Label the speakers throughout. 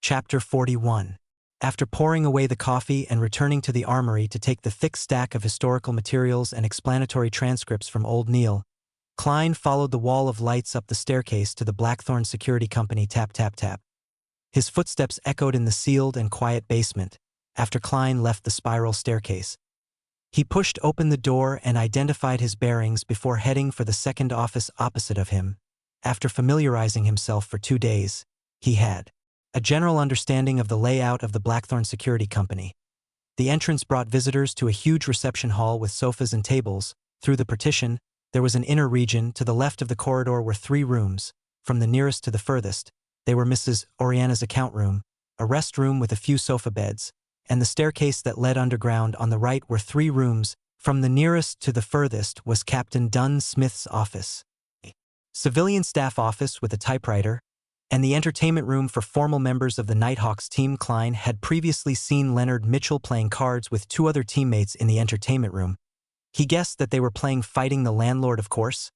Speaker 1: Chapter 41. After pouring away the coffee and returning to the armory to take the thick stack of historical materials and explanatory transcripts from Old Neil, Klein followed the wall of lights up the staircase to the Blackthorn Security Company tap tap tap. His footsteps echoed in the sealed and quiet basement after Klein left the spiral staircase. He pushed open the door and identified his bearings before heading for the second office opposite of him. After familiarizing himself for 2 days, he had a general understanding of the layout of the Blackthorn Security Company. The entrance brought visitors to a huge reception hall with sofas and tables. Through the partition, there was an inner region. To the left of the corridor were 3 rooms. From the nearest to the furthest, they were Mrs. Oriana's account room, a rest room with a few sofa beds, and the staircase that led underground. On the right were 3 rooms. From the nearest to the furthest was Captain Dunn Smith's office, a civilian staff office with a typewriter, and the entertainment room for formal members of the Nighthawks team. Klein had previously seen Leonard Mitchell playing cards with 2 other teammates in the entertainment room. He guessed that they were playing Fighting the Landlord, of course.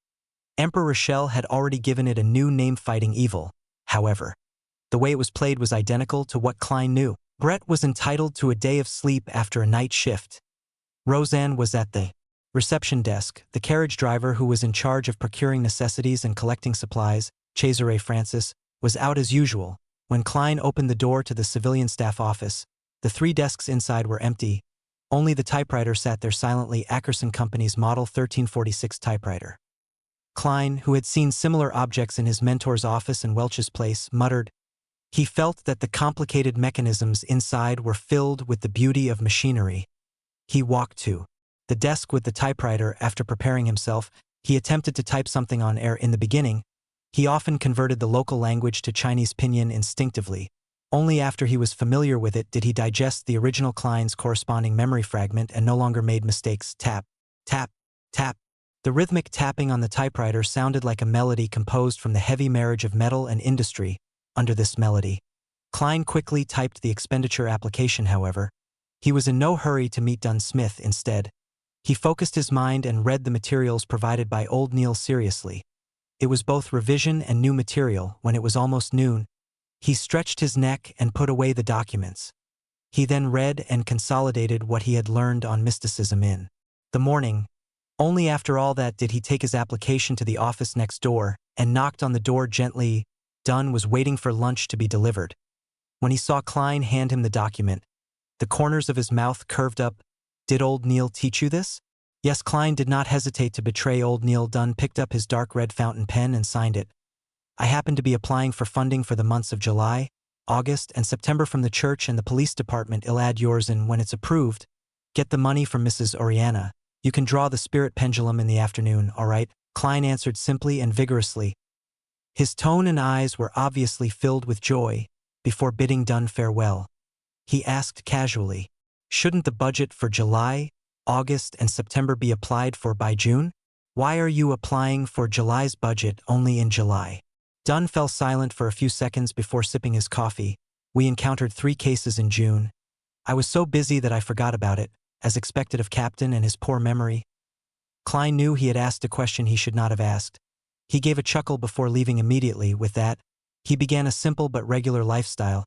Speaker 1: Emperor Rochelle had already given it a new name, Fighting Evil. However, the way it was played was identical to what Klein knew. Brett was entitled to a day of sleep after a night shift. Roseanne was at the reception desk. The carriage driver who was in charge of procuring necessities and collecting supplies, Cesare Francis, was out as usual. When Klein opened the door to the civilian staff office, the 3 desks inside were empty. Only the typewriter sat there silently, Ackerson Company's Model 1346 typewriter. Klein, who had seen similar objects in his mentor's office and Welch's place, muttered. He felt that the complicated mechanisms inside were filled with the beauty of machinery. He walked to the desk with the typewriter. After preparing himself, he attempted to type something on air. In the beginning, he often converted the local language to Chinese pinyin instinctively. Only after he was familiar with it did he digest the original Klein's corresponding memory fragment and no longer made mistakes. Tap, tap, tap. The rhythmic tapping on the typewriter sounded like a melody composed from the heavy marriage of metal and industry. Under this melody, Klein quickly typed the expenditure application. However, he was in no hurry to meet Dunn Smith. Instead, he focused his mind and read the materials provided by Old Neil seriously. It was both revision and new material. When it was almost noon, he stretched his neck and put away the documents. He then read and consolidated what he had learned on mysticism in the morning. Only after all that did he take his application to the office next door and knocked on the door gently. Dunn was waiting for lunch to be delivered. When he saw Klein hand him the document, the corners of his mouth curved up. Did Old Neil teach you this? Yes. Klein did not hesitate to betray Old Neil. Dunn picked up his dark red fountain pen and signed it. I happen to be applying for funding for the months of July, August, and September from the church and the police department. I'll add yours in when it's approved. Get the money from Mrs. Oriana. You can draw the spirit pendulum in the afternoon, all right? Klein answered simply and vigorously. His tone and eyes were obviously filled with joy. Before bidding Dunn farewell, he asked casually, shouldn't the budget for July, August, and September be applied for by June? Why are you applying for July's budget only in July? Dunn fell silent for a few seconds before sipping his coffee. We encountered 3 cases in June. I was so busy that I forgot about it, as expected of Captain and his poor memory. Klein knew he had asked a question he should not have asked. He gave a chuckle before leaving immediately. With that, he began a simple but regular lifestyle.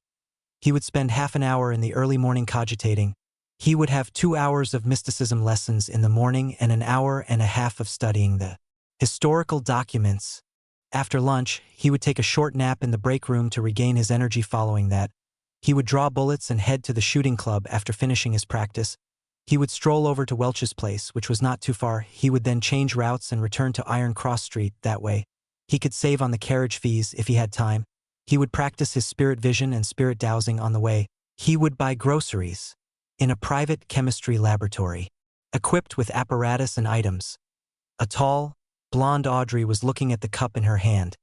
Speaker 1: He would spend half an hour in the early morning cogitating. He would have 2 hours of mysticism lessons in the morning and an hour and a half of studying the historical documents. After lunch, he would take a short nap in the break room to regain his energy. Following that, he would draw bullets and head to the shooting club. After finishing his practice, he would stroll over to Welch's place, which was not too far. He would then change routes and return to Iron Cross Street. That way, he could save on the carriage fees if he had time. He would practice his spirit vision and spirit dowsing on the way. He would buy groceries in a private chemistry laboratory, equipped with apparatus and items. A tall, blonde Audrey was looking at the cup in her hand.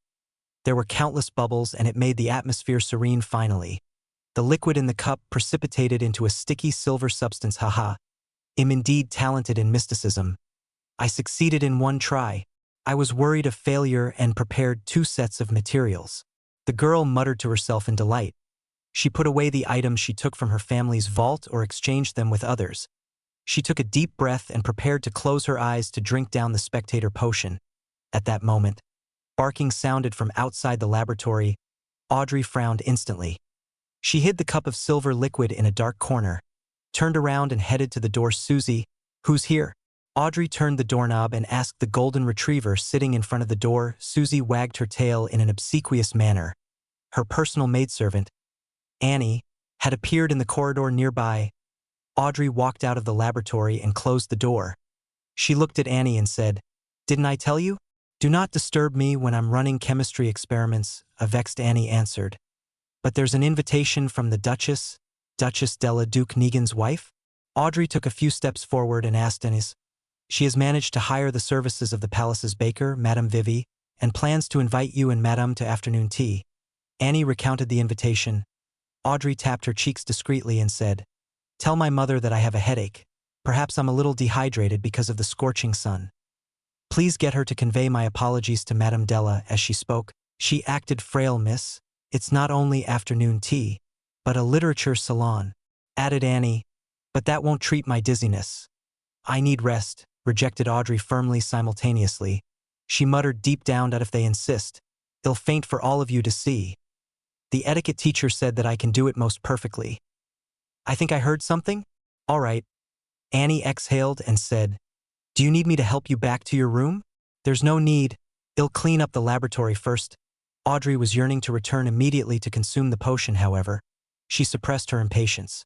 Speaker 1: There were countless bubbles and it made the atmosphere serene. Finally, the liquid in the cup precipitated into a sticky silver substance. Haha. I'm indeed talented in mysticism. I succeeded in 1 try. I was worried of failure and prepared 2 sets of materials. The girl muttered to herself in delight. She put away the items she took from her family's vault or exchanged them with others. She took a deep breath and prepared to close her eyes to drink down the spectator potion. At that moment, barking sounded from outside the laboratory. Audrey frowned instantly. She hid the cup of silver liquid in a dark corner, turned around and headed to the door. Susie, who's here? Audrey turned the doorknob and asked the golden retriever sitting in front of the door. Susie wagged her tail in an obsequious manner. Her personal maidservant, Annie, had appeared in the corridor nearby. Audrey walked out of the laboratory and closed the door. She looked at Annie and said, "Didn't I tell you? Do not disturb me when I'm running chemistry experiments," a vexed Annie answered. "But there's an invitation from the Duchess Della Duke Negan's wife?" Audrey took a few steps forward and asked Annie. "She has managed to hire the services of the palace's baker, Madame Vivi, and plans to invite you and Madame to afternoon tea." Annie recounted the invitation. Audrey tapped her cheeks discreetly and said, "Tell my mother that I have a headache. Perhaps I'm a little dehydrated because of the scorching sun. Please get her to convey my apologies to Madame Della." As she spoke, "She acted frail, miss. It's not only afternoon tea, but a literature salon," added Annie. "But that won't treat my dizziness." "I need rest," rejected Audrey firmly simultaneously. She muttered deep down that if they insist, "I'll faint for all of you to see. The etiquette teacher said that I can do it most perfectly." "I think I heard something? All right." Annie exhaled and said, "Do you need me to help you back to your room?" "There's no need. I'll clean up the laboratory first." Audrey was yearning to return immediately to consume the potion, however. She suppressed her impatience.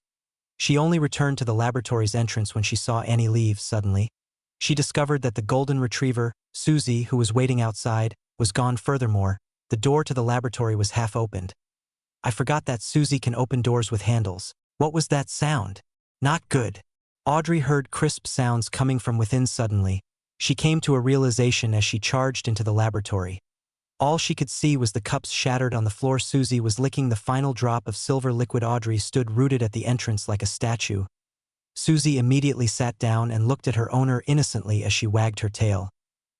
Speaker 1: She only returned to the laboratory's entrance when she saw Annie leave. Suddenly, she discovered that the golden retriever, Susie, who was waiting outside, was gone. Furthermore, the door to the laboratory was half opened. "I forgot that Susie can open doors with handles. What was that sound? Not good." Audrey heard crisp sounds coming from within. Suddenly, she came to a realization as she charged into the laboratory. All she could see was the cups shattered on the floor. Susie was licking the final drop of silver liquid. Audrey stood rooted at the entrance like a statue. Susie immediately sat down and looked at her owner innocently as she wagged her tail.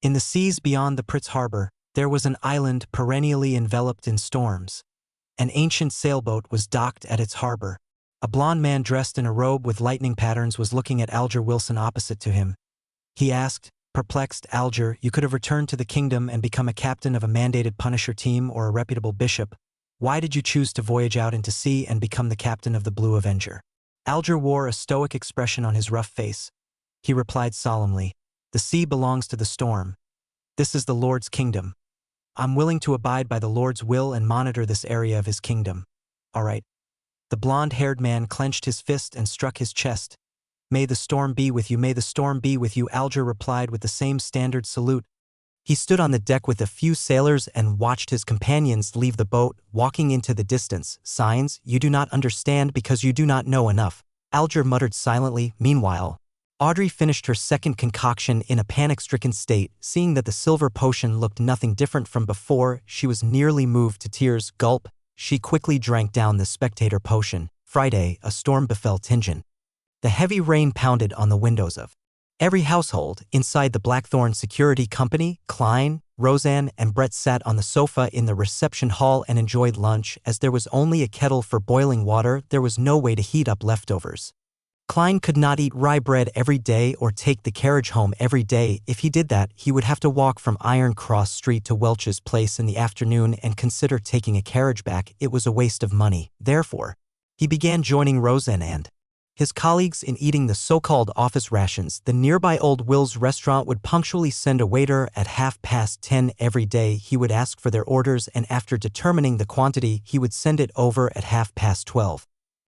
Speaker 1: In the seas beyond the Pritz harbor, there was an island perennially enveloped in storms. An ancient sailboat was docked at its harbor. A blond man dressed in a robe with lightning patterns was looking at Alger Wilson opposite to him. He asked, perplexed, "Alger, you could have returned to the kingdom and become a captain of a mandated Punisher team or a reputable bishop. Why did you choose to voyage out into sea and become the captain of the Blue Avenger?" Alger wore a stoic expression on his rough face. He replied solemnly, "The sea belongs to the storm. This is the Lord's kingdom. I'm willing to abide by the Lord's will and monitor this area of his kingdom." "All right." The blonde-haired man clenched his fist and struck his chest. "May the storm be with you, may the storm be with you," Alger replied with the same standard salute. He stood on the deck with a few sailors and watched his companions leave the boat, walking into the distance. "Signs, you do not understand because you do not know enough," Alger muttered silently. Meanwhile, Audrey finished her second concoction in a panic-stricken state. Seeing that the silver potion looked nothing different from before, she was nearly moved to tears. Gulp. She quickly drank down the spectator potion. Friday, a storm befell Tingen. The heavy rain pounded on the windows of every household. Inside the Blackthorn Security Company, Klein, Roseanne, and Brett sat on the sofa in the reception hall and enjoyed lunch. As there was only a kettle for boiling water, there was no way to heat up leftovers. Klein could not eat rye bread every day or take the carriage home every day. If he did that, he would have to walk from Iron Cross Street to Welch's place in the afternoon and consider taking a carriage back. It was a waste of money. Therefore, he began joining Roseanne and his colleagues in eating the so-called office rations. The nearby Old Will's restaurant would punctually send a waiter at 10:30 every day. He would ask for their orders, and after determining the quantity, he would send it over at 12:30.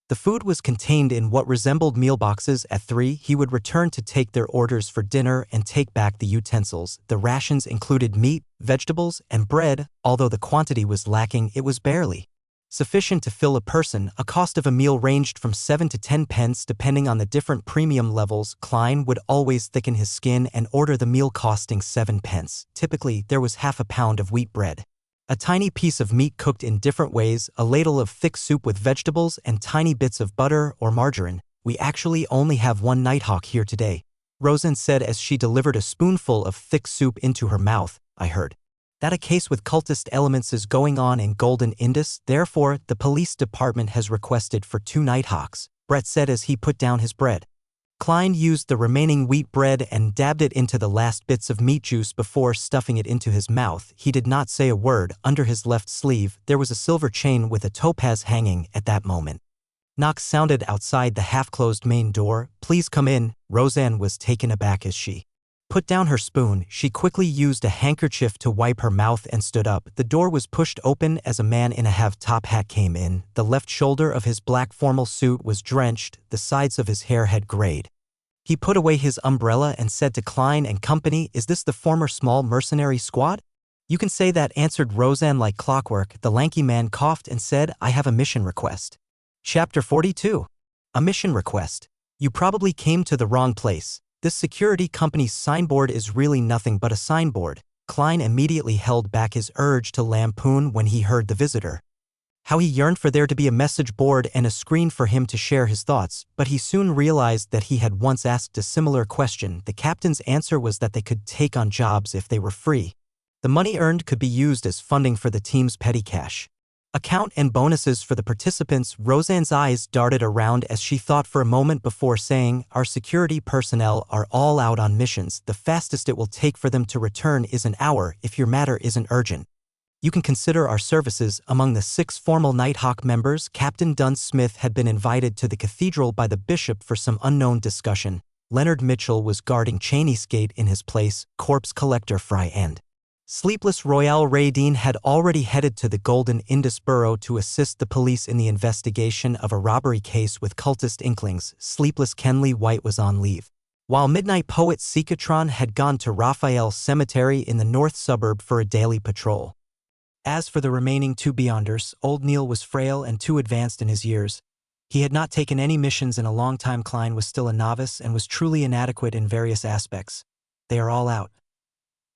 Speaker 1: The food was contained in what resembled meal boxes. At 3, he would return to take their orders for dinner and take back the utensils. The rations included meat, vegetables, and bread. Although the quantity was lacking, it was barely sufficient to fill a person. A cost of a meal ranged from 7 to 10 pence depending on the different premium levels. Klein would always thicken his skin and order the meal costing 7 pence. Typically, there was half a pound of wheat bread, a tiny piece of meat cooked in different ways, a ladle of thick soup with vegetables, and tiny bits of butter or margarine. "We actually only have one Nighthawk here today," Roseanne said as she delivered a spoonful of thick soup into her mouth. "I heard that a case with cultist elements is going on in Golden Indus. Therefore, the police department has requested for 2 Nighthawks," Brett said as he put down his bread. Klein used the remaining wheat bread and dabbed it into the last bits of meat juice before stuffing it into his mouth. He did not say a word. Under his left sleeve, there was a silver chain with a topaz hanging at that moment. Knocks sounded outside the half-closed main door. "Please come in." Roseanne was taken aback as she put down her spoon. She quickly used a handkerchief to wipe her mouth and stood up. The door was pushed open as a man in a half-top hat came in. The left shoulder of his black formal suit was drenched. The sides of his hair had grayed. He put away his umbrella and said to Klein and company, "Is this the former small mercenary squad?" "You can say that," answered Roseanne like clockwork. The lanky man coughed and said, "I have a mission request." Chapter 42. A mission request. You probably came to the wrong place. This security company's signboard is really nothing but a signboard. Klein immediately held back his urge to lampoon when he heard the visitor. How he yearned for there to be a message board and a screen for him to share his thoughts, but he soon realized that he had once asked a similar question. The captain's answer was that they could take on jobs if they were free. The money earned could be used as funding for the team's petty cash account and bonuses for the participants. Roseanne's eyes darted around as she thought for a moment before saying, "Our security personnel are all out on missions. The fastest it will take for them to return is an hour if your matter isn't urgent. You can consider our services." Among the 6 formal Nighthawk members, Captain Dunn Smith had been invited to the cathedral by the bishop for some unknown discussion. Leonard Mitchell was guarding Cheney's gate in his place. Corpse collector Fry and Sleepless Royale Ray Dean had already headed to the Golden Indus Borough to assist the police in the investigation of a robbery case with cultist inklings. Sleepless Kenley White was on leave, while Midnight Poet Sikatron had gone to Raphael Cemetery in the north suburb for a daily patrol. As for the remaining 2 Beyonders, Old Neil was frail and too advanced in his years. He had not taken any missions in a long time. Klein was still a novice and was truly inadequate in various aspects. They are all out.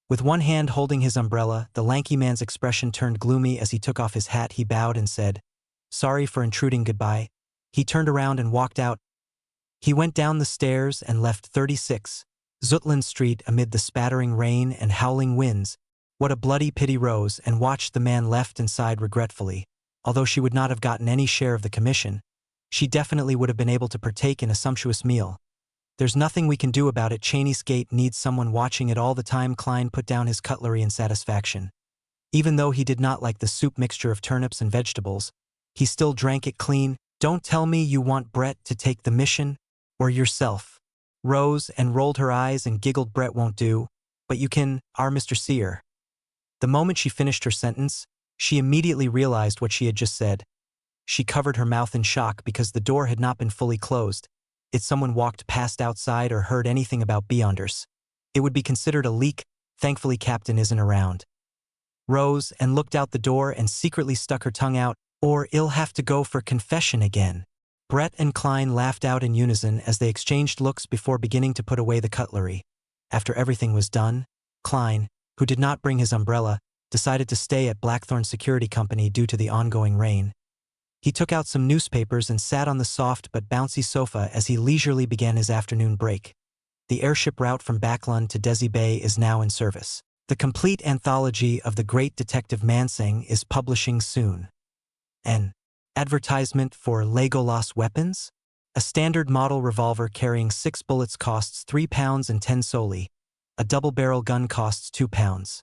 Speaker 1: With one hand holding his umbrella, the lanky man's expression turned gloomy as he took off his hat. He bowed and said, "Sorry for intruding, goodbye." He turned around and walked out. He went down the stairs and left 36 Zutland Street amid the spattering rain and howling winds. What a bloody pity. Rose and watched the man left and sighed regretfully. Although she would not have gotten any share of the commission, she definitely would have been able to partake in a sumptuous meal. "There's nothing we can do about it. Cheney's gate needs someone watching it all the time." Klein put down his cutlery in satisfaction. Even though he did not like the soup mixture of turnips and vegetables, he still drank it clean. "Don't tell me you want Brett to take the mission, or yourself." Rose and rolled her eyes and giggled. "Brett won't do, but you can, our Mr. Sear." The moment she finished her sentence, she immediately realized what she had just said. She covered her mouth in shock because the door had not been fully closed. If someone walked past outside or heard anything about Beyonders, it would be considered a leak. Thankfully, Captain isn't around. Rose and looked out the door and secretly stuck her tongue out, "Or he'll have to go for confession again." Brett and Klein laughed out in unison as they exchanged looks before beginning to put away the cutlery. After everything was done, Klein, who did not bring his umbrella, decided to stay at Blackthorn Security Company due to the ongoing rain. He took out some newspapers and sat on the soft but bouncy sofa as he leisurely began his afternoon break. The airship route from Backlund to Desi Bay is now in service. The complete anthology of the great Detective Mansing is publishing soon. An advertisement for Legolas weapons? A standard model revolver carrying 6 bullets costs £3 and 10 soldi. A double-barrel gun costs £2.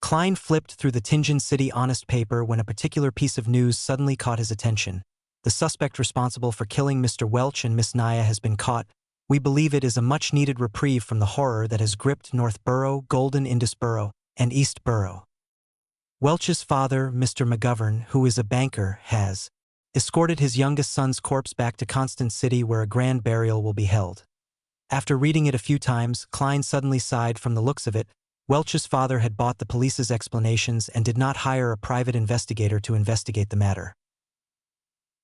Speaker 1: Klein flipped through the Tingen City Honest paper when a particular piece of news suddenly caught his attention. The suspect responsible for killing Mr. Welch and Miss Naya has been caught. We believe it is a much-needed reprieve from the horror that has gripped North Borough, Golden Indus Borough, and East Borough. Welch's father, Mr. McGovern, who is a banker, has escorted his youngest son's corpse back to Constant City where a grand burial will be held. After reading it a few times, Klein suddenly sighed. From the looks of it, Welch's father had bought the police's explanations and did not hire a private investigator to investigate the matter.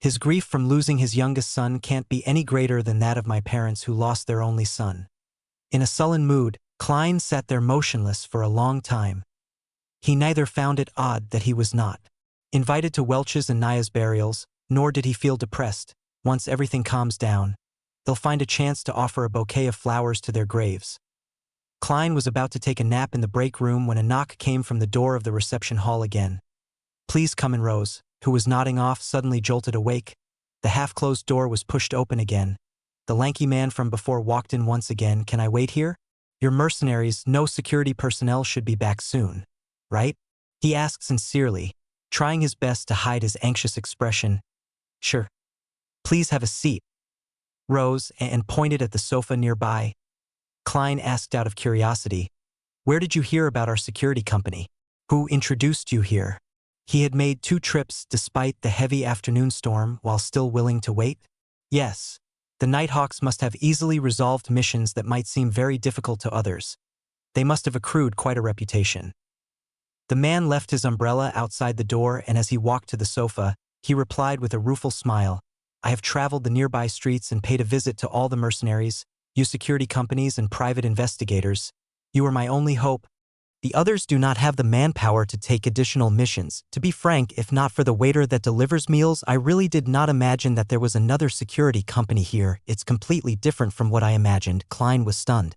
Speaker 1: His grief from losing his youngest son can't be any greater than that of my parents who lost their only son. In a sullen mood, Klein sat there motionless for a long time. He neither found it odd that he was not invited to Welch's and Naya's burials, nor did he feel depressed. Once everything calms down, they'll find a chance to offer a bouquet of flowers to their graves. Klein was about to take a nap in the break room when a knock came from the door of the reception hall again. "Please come in." Rose, who was nodding off, suddenly jolted awake. The half-closed door was pushed open again. The lanky man from before walked in once again. Can I wait here? Your mercenaries, no security personnel should be back soon, right? He asked sincerely, trying his best to hide his anxious expression. Sure. Please have a seat. Rose and pointed at the sofa nearby. Klein asked out of curiosity, where did you hear about our security company? Who introduced you here? He had made 2 trips despite the heavy afternoon storm while still willing to wait? Yes. The Nighthawks must have easily resolved missions that might seem very difficult to others. They must have accrued quite a reputation. The man left his umbrella outside the door, and as he walked to the sofa, he replied with a rueful smile, I have traveled the nearby streets and paid a visit to all the mercenaries, you security companies and private investigators. You are my only hope. The others do not have the manpower to take additional missions. To be frank, if not for the waiter that delivers meals, I really did not imagine that there was another security company here. It's completely different from what I imagined. Klein was stunned.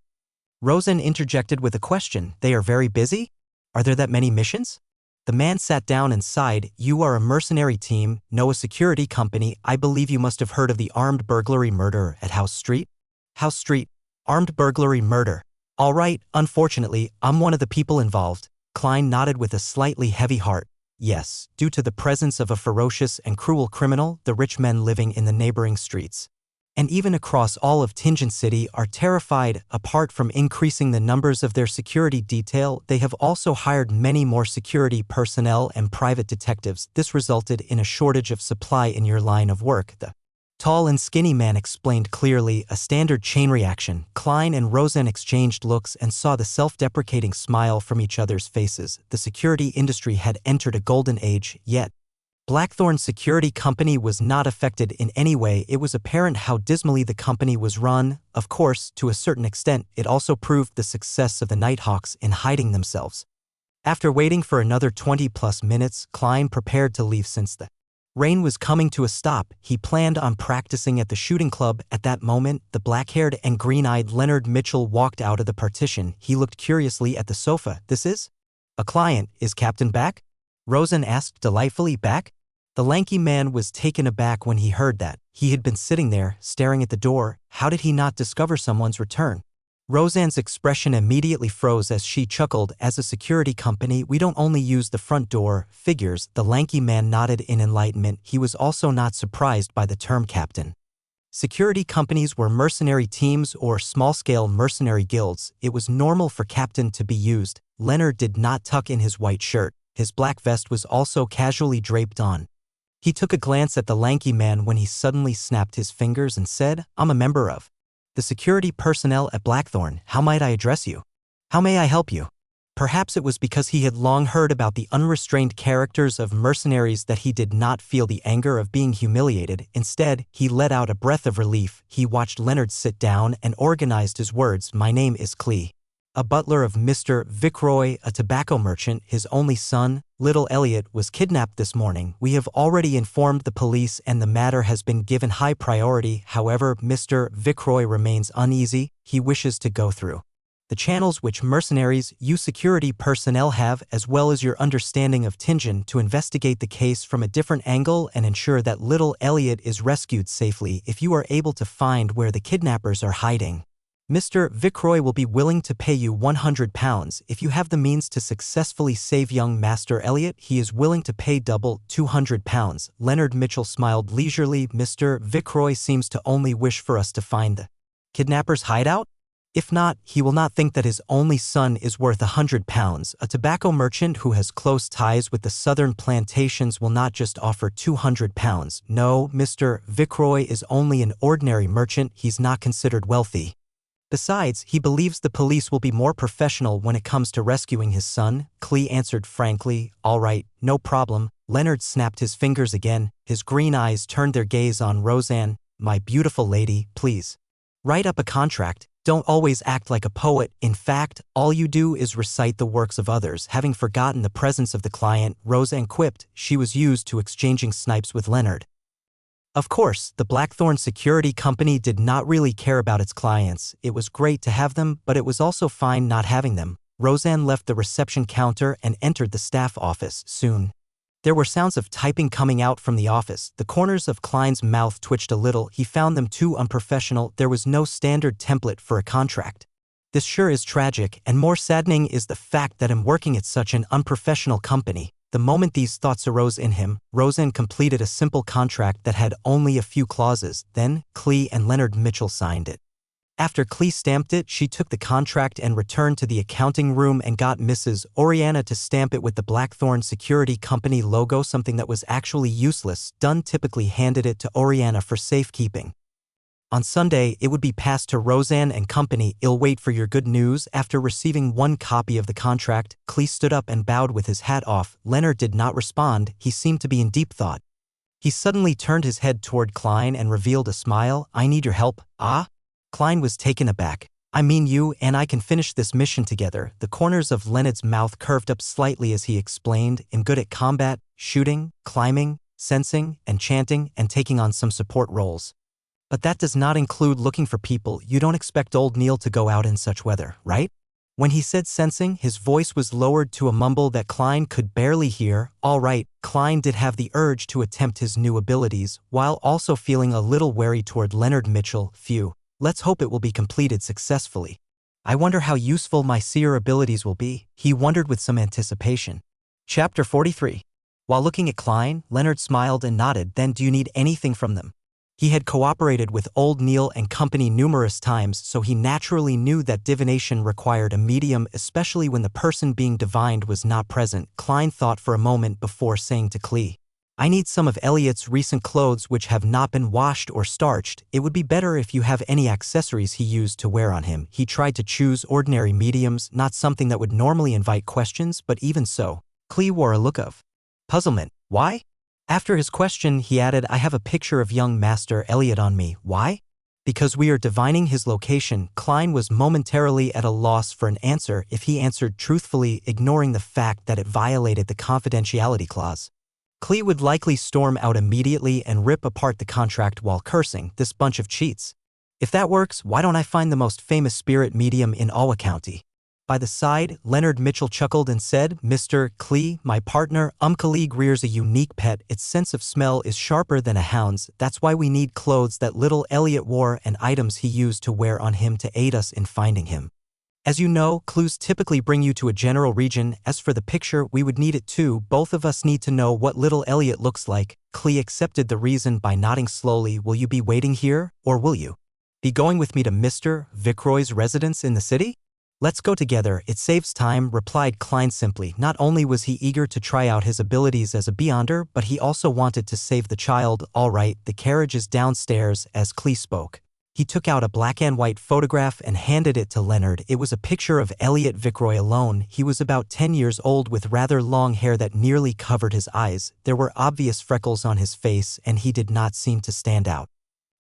Speaker 1: Rosen interjected with a question. They are very busy? Are there that many missions? The man sat down and sighed. You are a mercenary team, no a security company. I believe you must have heard of the armed burglary murder at House Street? House Street. Armed burglary murder. All right, unfortunately, I'm one of the people involved. Klein nodded with a slightly heavy heart. Yes, due to the presence of a ferocious and cruel criminal, the rich men living in the neighboring streets, and even across all of Tingen City, are terrified. Apart from increasing the numbers of their security detail, they have also hired many more security personnel and private detectives. This resulted in a shortage of supply in your line of work. The tall and skinny man explained clearly, a standard chain reaction. Klein and Rosen exchanged looks and saw the self-deprecating smile from each other's faces. The security industry had entered a golden age, yet Blackthorn's security company was not affected in any way. It was apparent how dismally the company was run. Of course, to a certain extent, it also proved the success of the Nighthawks in hiding themselves. After waiting for another 20+ minutes, Klein prepared to leave. Since the rain was coming to a stop, he planned on practicing at the shooting club. At that moment, the black-haired and green-eyed Leonard Mitchell walked out of the partition. He looked curiously at the sofa. This is a client. Is Captain back? Rosen asked delightfully. Back? The lanky man was taken aback when he heard that. He had been sitting there, staring at the door. How did he not discover someone's return? Roseanne's expression immediately froze as she chuckled. As a security company, we don't only use the front door. Figures. The lanky man nodded in enlightenment. He was also not surprised by the term captain. Security companies were mercenary teams or small-scale mercenary guilds. It was normal for captain to be used. Leonard did not tuck in his white shirt. His black vest was also casually draped on. He took a glance at the lanky man when he suddenly snapped his fingers and said, I'm a member of the security personnel at Blackthorn. How might I address you? How may I help you? Perhaps it was because he had long heard about the unrestrained characters of mercenaries that he did not feel the anger of being humiliated. Instead, he let out a breath of relief. He watched Leonard sit down and organized his words. My name is Klee, a butler of Mr. Vickroy, a tobacco merchant. His only son, little Elliot, was kidnapped this morning. We have already informed the police and the matter has been given high priority. However, Mr. Vickroy remains uneasy. He wishes to go through the channels which mercenaries, you security personnel have, as well as your understanding of Tingen, to investigate the case from a different angle and ensure that little Elliot is rescued safely. If you are able to find where the kidnappers are hiding, Mr. Vickroy will be willing to pay you £100. If you have the means to successfully save young Master Elliot, he is willing to pay double, £200. Leonard Mitchell smiled leisurely. Mr. Vickroy seems to only wish for us to find the kidnapper's hideout? If not, he will not think that his only son is worth £100. A tobacco merchant who has close ties with the southern plantations will not just offer £200. No, Mr. Vickroy is only an ordinary merchant. He's not considered wealthy. Besides, he believes the police will be more professional when it comes to rescuing his son. Klee answered frankly, all right, no problem. Leonard snapped his fingers again. His green eyes turned their gaze on Roseanne. My beautiful lady, please write up a contract. Don't always act like a poet. In fact, all you do is recite the works of others. Having forgotten the presence of the client, Roseanne quipped. She was used to exchanging snipes with Leonard. Of course, the Blackthorn Security Company did not really care about its clients. It was great to have them, but it was also fine not having them. Roseanne left the reception counter and entered the staff office. Soon, There were sounds of typing coming out from the office. The corners of Klein's mouth twitched a little. He found them too unprofessional. There was no standard template for a contract. This sure is tragic, and more saddening is the fact that I'm working at such an unprofessional company. The moment these thoughts arose in him, Roseanne completed a simple contract that had only a few clauses. Then, Clee and Leonard Mitchell signed it. After Clee stamped it, she took the contract and returned to the accounting room and got Mrs. Oriana to stamp it with the Blackthorn Security Company logo, something that was actually useless. Dunn typically handed it to Oriana for safekeeping. On Sunday, it would be passed to Roseanne and Company. "I'll wait for your good news." After receiving one copy of the contract, Clee stood up and bowed with his hat off. Leonard did not respond. He seemed to be in deep thought. He suddenly turned his head toward Klein and revealed a smile. "I need your help." "Ah?" Klein was taken aback. "I mean, you and I can finish this mission together." The corners of Leonard's mouth curved up slightly as he explained, "I'm good at combat, shooting, climbing, sensing, and chanting, and taking on some support roles. But that does not include looking for people. You don't expect old Neil to go out in such weather, right?" When he said sensing, his voice was lowered to a mumble that Klein could barely hear. All right, Klein did have the urge to attempt his new abilities, while also feeling a little wary toward Leonard Mitchell. Phew. Let's hope it will be completed successfully. I wonder how useful my seer abilities will be, he wondered with some anticipation. Chapter 43. While looking at Klein, Leonard smiled and nodded. "Then do you need anything from them?" He had cooperated with Old Neil and Company numerous times, so he naturally knew that divination required a medium, especially when the person being divined was not present. Klein thought for a moment before saying to Clee, "I need some of Elliot's recent clothes which have not been washed or starched. It would be better if you have any accessories he used to wear on him." He tried to choose ordinary mediums, not something that would normally invite questions, but even so, Clee wore a look of puzzlement. "Why?" After his question, he added, "I have a picture of young Master Elliot on me." "Why?" "Because we are divining his location." Klein was momentarily at a loss for an answer. If he answered truthfully, ignoring the fact that it violated the confidentiality clause, Clee would likely storm out immediately and rip apart the contract while cursing, "This bunch of cheats. If that works, why don't I find the most famous spirit medium in Owa County?" By the side, Leonard Mitchell chuckled and said, "Mr. Clee, my partner, colleague rears a unique pet. Its sense of smell is sharper than a hound's. That's why we need clothes that little Elliot wore and items he used to wear on him to aid us in finding him. As you know, clues typically bring you to a general region. As for the picture, we would need it too. Both of us need to know what little Elliot looks like." Clee accepted the reason by nodding slowly. "Will you be waiting here, or will you be going with me to Mr. Vickroy's residence in the city?" "Let's go together, it saves time," replied Klein simply. Not only was he eager to try out his abilities as a beyonder, but he also wanted to save the child. "All right, the carriage is downstairs." As Clee spoke, he took out a black and white photograph and handed it to Leonard. It was a picture of Elliot Vickroy alone. He was about 10 years old with rather long hair that nearly covered his eyes. There were obvious freckles on his face, and he did not seem to stand out.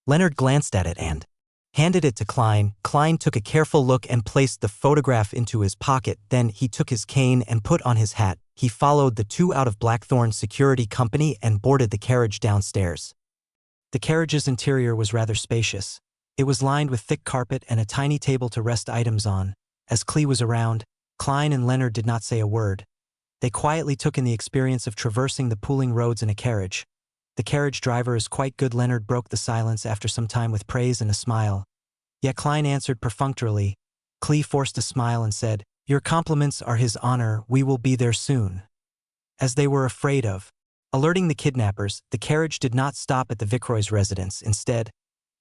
Speaker 1: Leonard glanced at it and handed it to Klein. Klein took a careful look and placed the photograph into his pocket. Then he took his cane and put on his hat. He followed the two out of Blackthorn Security Company and boarded the carriage downstairs. The carriage's interior was rather spacious. It was lined with thick carpet and a tiny table to rest items on. As Clee was around, Klein and Leonard did not say a word. They quietly took in the experience of traversing the pooling roads in a carriage. "The carriage driver is quite good." Leonard broke the silence after some time with praise and a smile. Yet Klein answered perfunctorily. Clee forced a smile and said, "Your compliments are his honor. We will be there soon." As they were afraid of alerting the kidnappers, the carriage did not stop at the Vickroy's residence. Instead,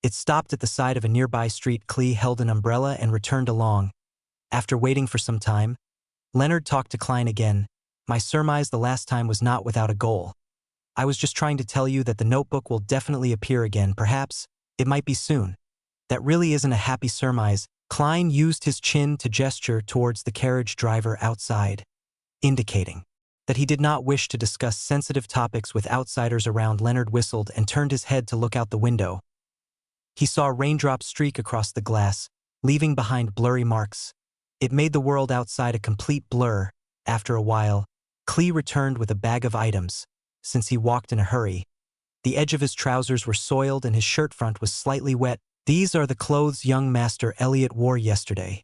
Speaker 1: it stopped at the side of a nearby street. Clee held an umbrella and returned along. After waiting for some time, Leonard talked to Klein again. "My surmise the last time was not without a goal. I was just trying to tell you that the notebook will definitely appear again. Perhaps it might be soon." "That really isn't a happy surmise." Klein used his chin to gesture towards the carriage driver outside, indicating that he did not wish to discuss sensitive topics with outsiders around. Leonard whistled and turned his head to look out the window. He saw raindrops streak across the glass, leaving behind blurry marks. It made the world outside a complete blur. After a while, Clee returned with a bag of items. Since he walked in a hurry, the edge of his trousers were soiled and his shirt front was slightly wet. "These are the clothes young Master Elliot wore yesterday.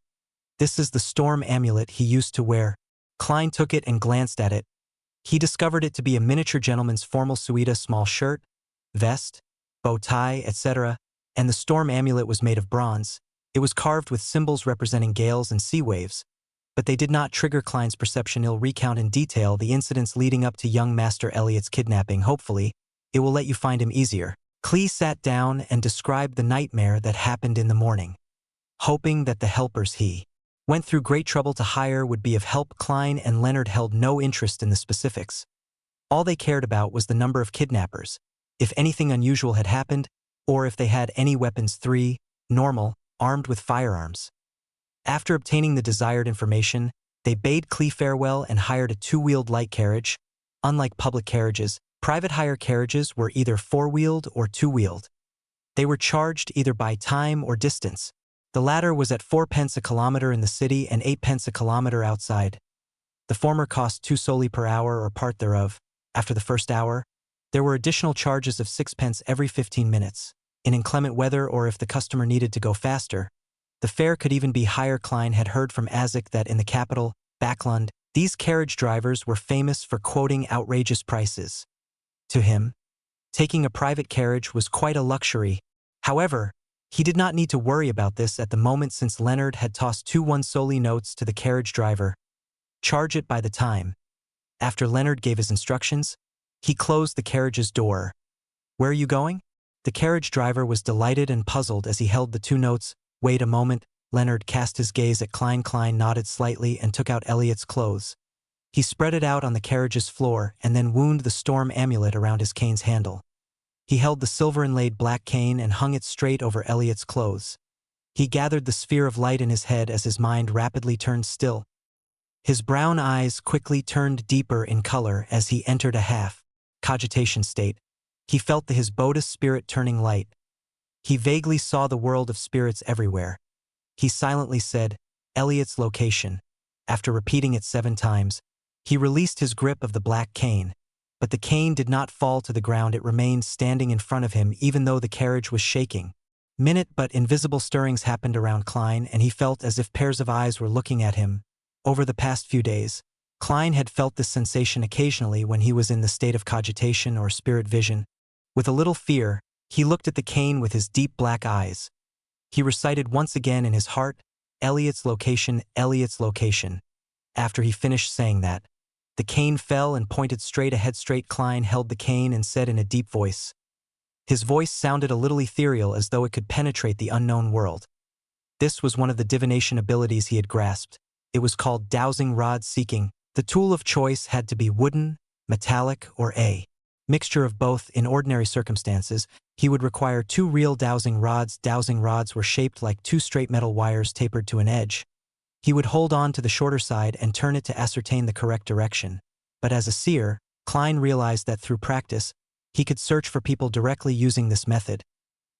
Speaker 1: This is the storm amulet he used to wear." Klein took it and glanced at it. He discovered it to be a miniature gentleman's formal suite, small shirt, vest, bow tie, etc., and the storm amulet was made of bronze. It was carved with symbols representing gales and sea waves, but they did not trigger Klein's perception. He'll recount in detail the incidents leading up to young Master Elliot's kidnapping. Hopefully, it will let you find him easier. Klee sat down and described the nightmare that happened in the morning, hoping that the helpers he went through great trouble to hire would be of help. Klein and Leonard held no interest in the specifics. All they cared about was the number of kidnappers, if anything unusual had happened, or if they had any weapons. 3. Normal, armed with firearms. After obtaining the desired information, they bade Klee farewell and hired a two-wheeled light carriage. Unlike public carriages, private hire carriages were either four-wheeled or two-wheeled. They were charged either by time or distance. The latter was at 4 pence a kilometer in the city and 8 pence a kilometer outside. The former cost 2 soldi per hour or part thereof. After the first hour, there were additional charges of 6 pence every 15 minutes. In inclement weather or if the customer needed to go faster, the fare could even be higher. Klein had heard from Azek that in the capital, Backlund, these carriage drivers were famous for quoting outrageous prices. To him, taking a private carriage was quite a luxury. However, he did not need to worry about this at the moment since Leonard had tossed 2 1 soldi notes to the carriage driver. Charge it by the time. After Leonard gave his instructions, he closed the carriage's door. Where are you going? The carriage driver was delighted and puzzled as he held the 2 notes. Wait a moment. Leonard cast his gaze at Klein. Klein nodded slightly and took out Elliot's clothes. He spread it out on the carriage's floor and then wound the storm amulet around his cane's handle. He held the silver-inlaid black cane and hung it straight over Elliot's clothes. He gathered the sphere of light in his head as his mind rapidly turned still. His brown eyes quickly turned deeper in color as he entered a half-cogitation state. He felt his Buddhist spirit turning light. He vaguely saw the world of spirits everywhere. He silently said, Elliot's location. After repeating it 7 times, he released his grip of the black cane. But the cane did not fall to the ground. It remained standing in front of him even though the carriage was shaking. Minute but invisible stirrings happened around Klein and he felt as if pairs of eyes were looking at him. Over the past few days, Klein had felt this sensation occasionally when he was in the state of cogitation or spirit vision. With a little fear, he looked at the cane with his deep black eyes. He recited once again in his heart, Elliot's location, Elliot's location. After he finished saying that, the cane fell and pointed straight ahead. Klein held the cane and said in a deep voice. His voice sounded a little ethereal as though it could penetrate the unknown world. This was one of the divination abilities he had grasped. It was called dowsing rod seeking. The tool of choice had to be wooden, metallic, or a mixture of both. In ordinary circumstances, he would require 2 real dowsing rods. Dowsing rods were shaped like 2 straight metal wires tapered to an edge. He would hold on to the shorter side and turn it to ascertain the correct direction. But as a seer, Klein realized that through practice, he could search for people directly using this method.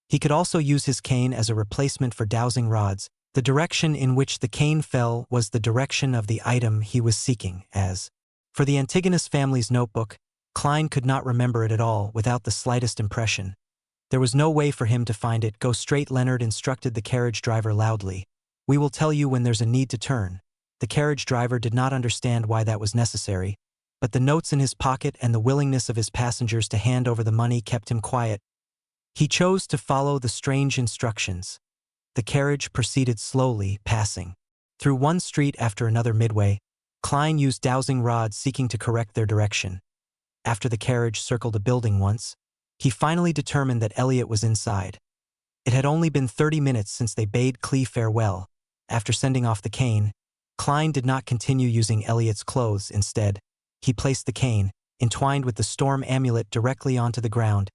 Speaker 1: He could also use his cane as a replacement for dowsing rods. The direction in which the cane fell was the direction of the item he was seeking. As for the Antigonus family's notebook, Klein could not remember it at all without the slightest impression. There was no way for him to find it. Go straight, Leonard instructed the carriage driver loudly. We will tell you when there's a need to turn. The carriage driver did not understand why that was necessary, but the notes in his pocket and the willingness of his passengers to hand over the money kept him quiet. He chose to follow the strange instructions. The carriage proceeded slowly, passing through one street after another. Midway, Klein used dowsing rods seeking to correct their direction. After the carriage circled a building once, he finally determined that Elliot was inside. It had only been 30 minutes since they bade Klee farewell. After sending off the cane, Klein did not continue using Elliot's clothes. Instead, he placed the cane, entwined with the storm amulet, directly onto the ground.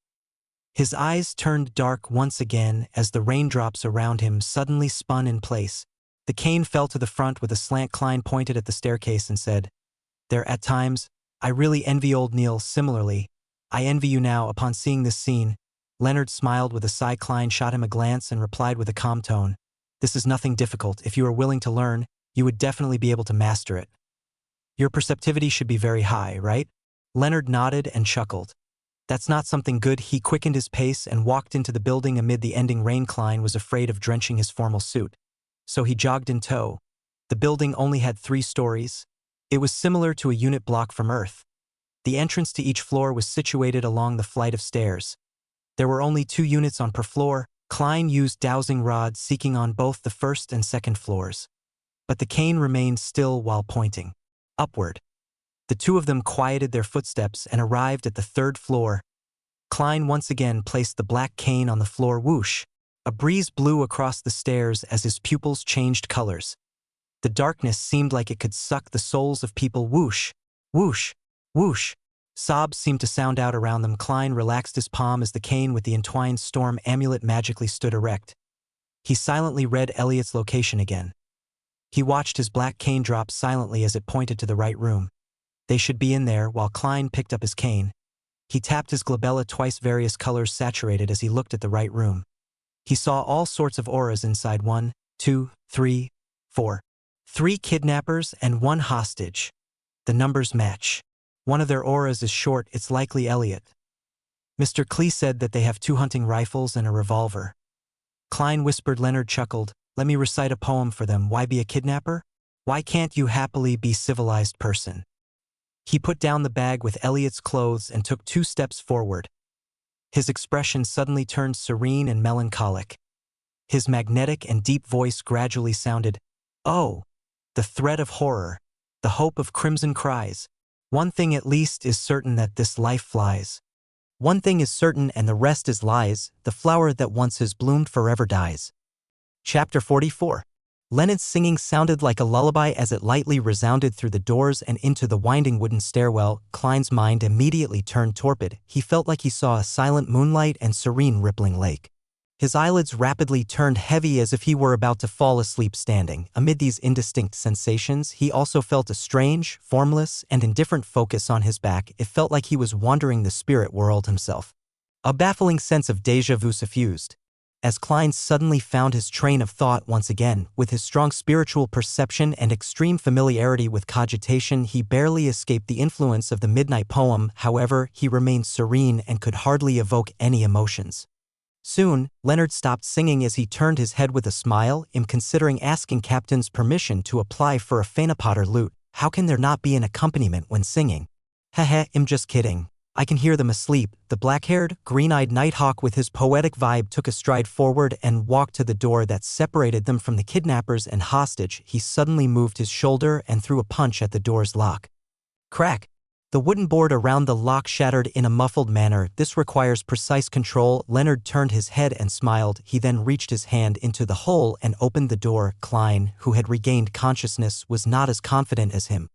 Speaker 1: His eyes turned dark once again as the raindrops around him suddenly spun in place. The cane fell to the front with a slant. Klein pointed at the staircase and said, There, at times, I really envy old Neil. Similarly, I envy you now. Upon seeing this scene, Leonard smiled with a sigh. Klein shot him a glance and replied with a calm tone, This is nothing difficult. If you are willing to learn, you would definitely be able to master it. Your perceptivity should be very high, right? Leonard nodded and chuckled. That's not something good. He quickened his pace and walked into the building amid the ending rain. Klein was afraid of drenching his formal suit, so he jogged in tow. The building only had 3 stories. It was similar to a unit block from Earth. The entrance to each floor was situated along the flight of stairs. There were only 2 units on per floor. Klein used dowsing rods seeking on both the first and second floors. But the cane remained still while pointing upward. The 2 of them quieted their footsteps and arrived at the 3rd floor. Klein once again placed the black cane on the floor. Whoosh! A breeze blew across the stairs as his pupils changed colors. The darkness seemed like it could suck the souls of people. Whoosh! Whoosh! Whoosh! Sobs seemed to sound out around them. Klein relaxed his palm as the cane with the entwined storm amulet magically stood erect. He silently read Elliot's location again. He watched his black cane drop silently as it pointed to the right room. They should be in there. While Klein picked up his cane, he tapped his glabella twice, various colors saturated as he looked at the right room. He saw all sorts of auras inside. 1, 2, 3, 4. 3 kidnappers and 1 hostage. The numbers match. One of their auras is short. It's likely Elliot. Mr. Klee said that they have 2 hunting rifles and a revolver. Klein whispered. Leonard chuckled. Let me recite a poem for them. Why be a kidnapper? Why can't you happily be civilized person? He put down the bag with Elliot's clothes and took 2 steps forward. His expression suddenly turned serene and melancholic. His magnetic and deep voice gradually sounded, "Oh, the thread of horror, the hope of crimson cries. One thing at least is certain, that this life flies. One thing is certain and the rest is lies. The flower that once has bloomed forever dies." Chapter 44. Leonard's singing sounded like a lullaby as it lightly resounded through the doors and into the winding wooden stairwell. Klein's mind immediately turned torpid. He felt like he saw a silent moonlight and serene rippling lake. His eyelids rapidly turned heavy as if he were about to fall asleep standing. Amid these indistinct sensations, he also felt a strange, formless, and indifferent focus on his back. It felt like he was wandering the spirit world himself. A baffling sense of déjà vu suffused as Klein suddenly found his train of thought once again. With his strong spiritual perception and extreme familiarity with cogitation, he barely escaped the influence of the midnight poem. However, he remained serene and could hardly evoke any emotions. Soon, Leonard stopped singing as he turned his head with a smile. "I'm considering asking Captain's permission to apply for a Phaenopotter lute. How can there not be an accompaniment when singing?" "Heh, I'm just kidding. I can hear them asleep." The black-haired, green-eyed Nighthawk with his poetic vibe took a stride forward and walked to the door that separated them from the kidnappers and hostage. He suddenly moved his shoulder and threw a punch at the door's lock. Crack! The wooden board around the lock shattered in a muffled manner. "This requires precise control." Leonard turned his head and smiled. He then reached his hand into the hole and opened the door. Klein, who had regained consciousness, was not as confident as him.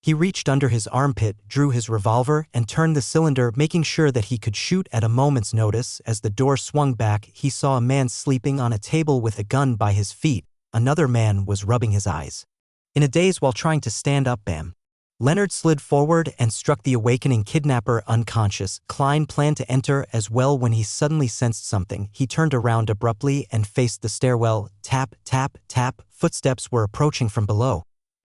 Speaker 1: He reached under his armpit, drew his revolver, and turned the cylinder, making sure that he could shoot at a moment's notice. As the door swung back, he saw a man sleeping on a table with a gun by his feet. Another man was rubbing his eyes. In a daze while trying to stand up, bam! Leonard slid forward and struck the awakening kidnapper unconscious. Klein planned to enter as well when he suddenly sensed something. He turned around abruptly and faced the stairwell. Tap, tap, tap. Footsteps were approaching from below.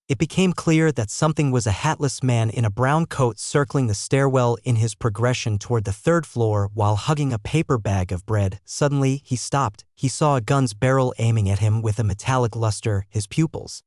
Speaker 1: It became clear that something was a hatless man in a brown coat circling the stairwell in his progression toward the 3rd floor while hugging a paper bag of bread. Suddenly, he stopped. He saw a gun's barrel aiming at him with a metallic luster. His pupils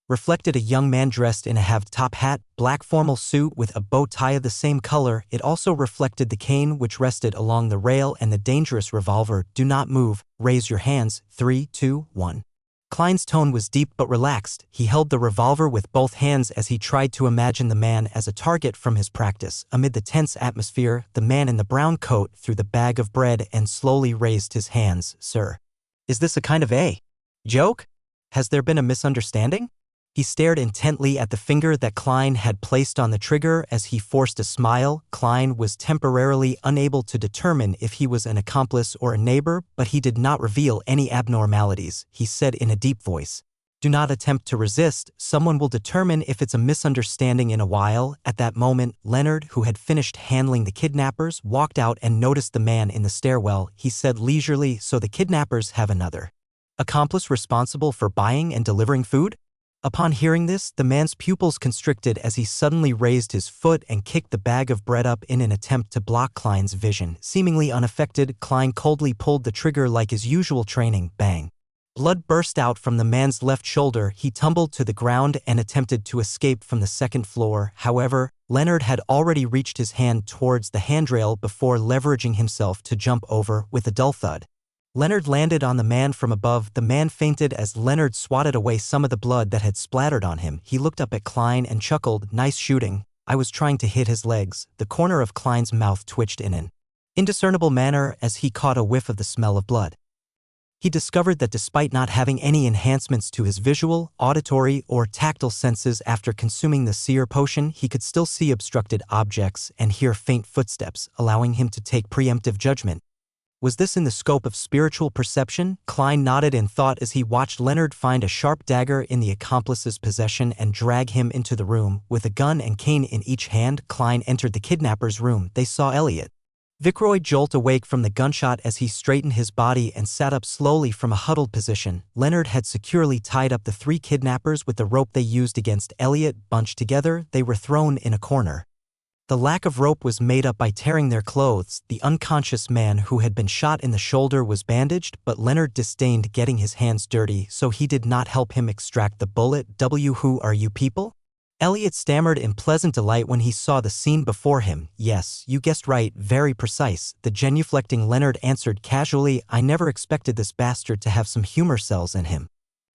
Speaker 1: reflected a young man dressed in a halved-top hat, black formal suit with a bow tie of the same color. It also reflected the cane which rested along the rail and the dangerous revolver. "Do not move. Raise your hands. 3, 2, 1. Klein's tone was deep but relaxed. He held the revolver with both hands as he tried to imagine the man as a target from his practice. Amid the tense atmosphere, the man in the brown coat threw the bag of bread and slowly raised his hands. "Sir, is this a kind of a joke? Has there been a misunderstanding?" He stared intently at the finger that Klein had placed on the trigger as he forced a smile. Klein was temporarily unable to determine if he was an accomplice or a neighbor, but he did not reveal any abnormalities. He said in a deep voice, "Do not attempt to resist. Someone will determine if it's a misunderstanding in a while." At that moment, Leonard, who had finished handling the kidnappers, walked out and noticed the man in the stairwell. He said leisurely, "So the kidnappers have another accomplice responsible for buying and delivering food?" Upon hearing this, the man's pupils constricted as he suddenly raised his foot and kicked the bag of bread up in an attempt to block Klein's vision. Seemingly unaffected, Klein coldly pulled the trigger like his usual training. Bang! Blood burst out from the man's left shoulder. He tumbled to the ground and attempted to escape from the second floor. However, Leonard had already reached his hand towards the handrail before leveraging himself to jump over with a dull thud. Leonard landed on the man from above. The man fainted as Leonard swatted away some of the blood that had splattered on him. He looked up at Klein and chuckled, "Nice shooting." I was trying to hit his legs. The corner of Klein's mouth twitched in an indiscernible manner as he caught a whiff of the smell of blood. He discovered that despite not having any enhancements to his visual, auditory, or tactile senses after consuming the seer potion, he could still see obstructed objects and hear faint footsteps, allowing him to take preemptive judgment. Was this in the scope of spiritual perception? Klein nodded in thought as he watched Leonard find a sharp dagger in the accomplice's possession and drag him into the room. With a gun and cane in each hand, Klein entered the kidnapper's room. They saw Elliot. Viceroy jolt awake from the gunshot as he straightened his body and sat up slowly from a huddled position. Leonard had securely tied up the three kidnappers with the rope they used against Elliot. Bunched together, they were thrown in a corner. The lack of rope was made up by tearing their clothes. The unconscious man who had been shot in the shoulder was bandaged, but Leonard disdained getting his hands dirty, so he did not help him extract the bullet. Who are you people? Elliot stammered in pleasant delight when he saw the scene before him. Yes, you guessed right, very precise. The genuflecting Leonard answered casually, I never expected this bastard to have some humor cells in him.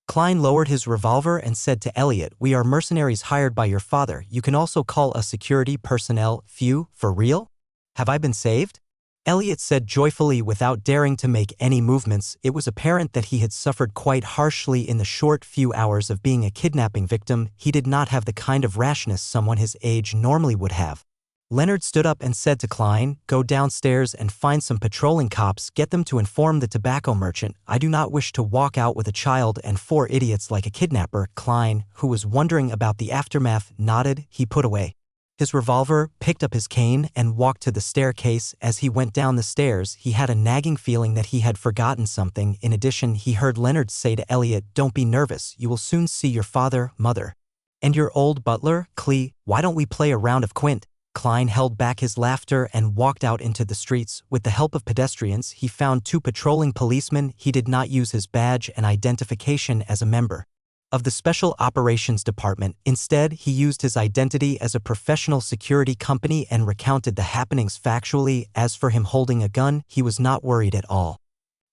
Speaker 1: Klein lowered his revolver and said to Elliot, we are mercenaries hired by your father. You can also call us security personnel. Phew, for real? Have I been saved? Elliot said joyfully without daring to make any movements. It was apparent that he had suffered quite harshly in the short few hours of being a kidnapping victim. He did not have the kind of rashness someone his age normally would have. Leonard stood up and said to Klein, go downstairs and find some patrolling cops. Get them to inform the tobacco merchant. I do not wish to walk out with a child and 4 idiots like a kidnapper. Klein, who was wondering about the aftermath, nodded. He put away his revolver, picked up his cane, and walked to the staircase. As he went down the stairs, he had a nagging feeling that he had forgotten something. In addition, he heard Leonard say to Elliot, don't be nervous, you will soon see your father, mother. And your old butler, Clee, why don't we play a round of quint? Klein held back his laughter and walked out into the streets. With the help of pedestrians, he found 2 patrolling policemen. He did not use his badge and identification as a member of the Special Operations Department. Instead, he used his identity as a professional security company and recounted the happenings factually. As for him holding a gun, he was not worried at all.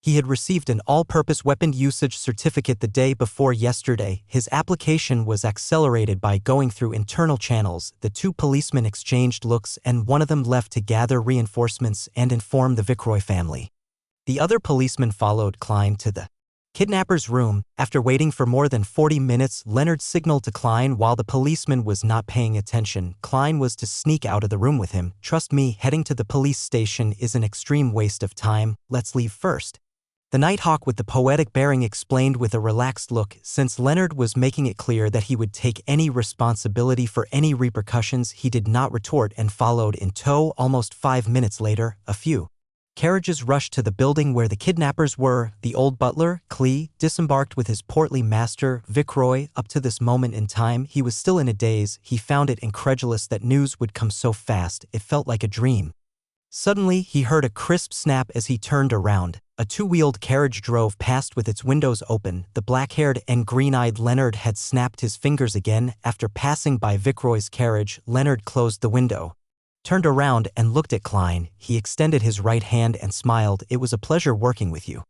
Speaker 1: He had received an all-purpose weapon usage certificate the day before yesterday. His application was accelerated by going through internal channels. The 2 policemen exchanged looks and one of them left to gather reinforcements and inform the Viceroy family. The other policeman followed Klein to the kidnapper's room. After waiting for more than 40 minutes, Leonard signaled to Klein while the policeman was not paying attention. Klein was to sneak out of the room with him. Trust me, heading to the police station is an extreme waste of time. Let's leave first. The Nighthawk with the poetic bearing explained with a relaxed look. Since Leonard was making it clear that he would take any responsibility for any repercussions, he did not retort and followed in tow. Almost 5 minutes later, a few carriages rushed to the building where the kidnappers were. The old butler, Clee, disembarked with his portly master, Viceroy. Up to this moment in time, he was still in a daze. He found it incredulous that news would come so fast. It felt like a dream. Suddenly, he heard a crisp snap as he turned around. A 2-wheeled carriage drove past with its windows open. The black-haired and green-eyed Leonard had snapped his fingers again. After passing by Viceroy's carriage, Leonard closed the window, turned around and looked at Klein. He extended his right hand and smiled. It was a pleasure working with you.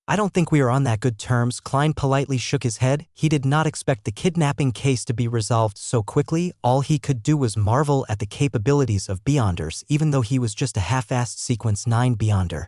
Speaker 1: I don't think we are on that good terms. Klein politely shook his head. He did not expect the kidnapping case to be resolved so quickly. All he could do was marvel at the capabilities of Beyonders, even though he was just a half-assed Sequence 9 Beyonder.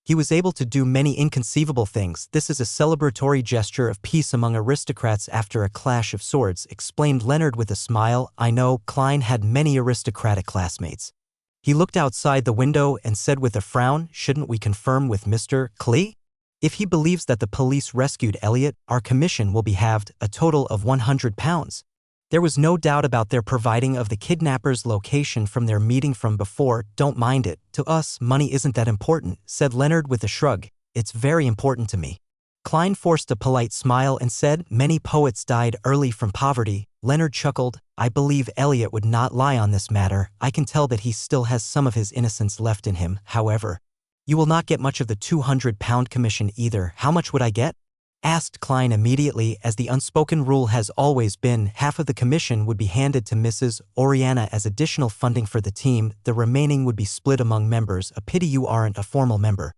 Speaker 1: He was able to do many inconceivable things. This is a celebratory gesture of peace among aristocrats after a clash of swords, explained Leonard with a smile. I know, Klein had many aristocratic classmates. He looked outside the window and said with a frown, shouldn't we confirm with Mr. Clee? If he believes that the police rescued Elliot, our commission will be halved, a total of £100. There was no doubt about their providing of the kidnapper's location from their meeting from before. Don't mind it. To us, money isn't that important, said Leonard with a shrug. It's very important to me. Klein forced a polite smile and said, many poets died early from poverty. Leonard chuckled. I believe Elliot would not lie on this matter. I can tell that he still has some of his innocence left in him. However, you will not get much of the £200 commission either. How much would I get? asked Klein immediately, as the unspoken rule has always been half of the commission would be handed to Mrs. Oriana as additional funding for the team, the remaining would be split among members. A pity you aren't a formal member.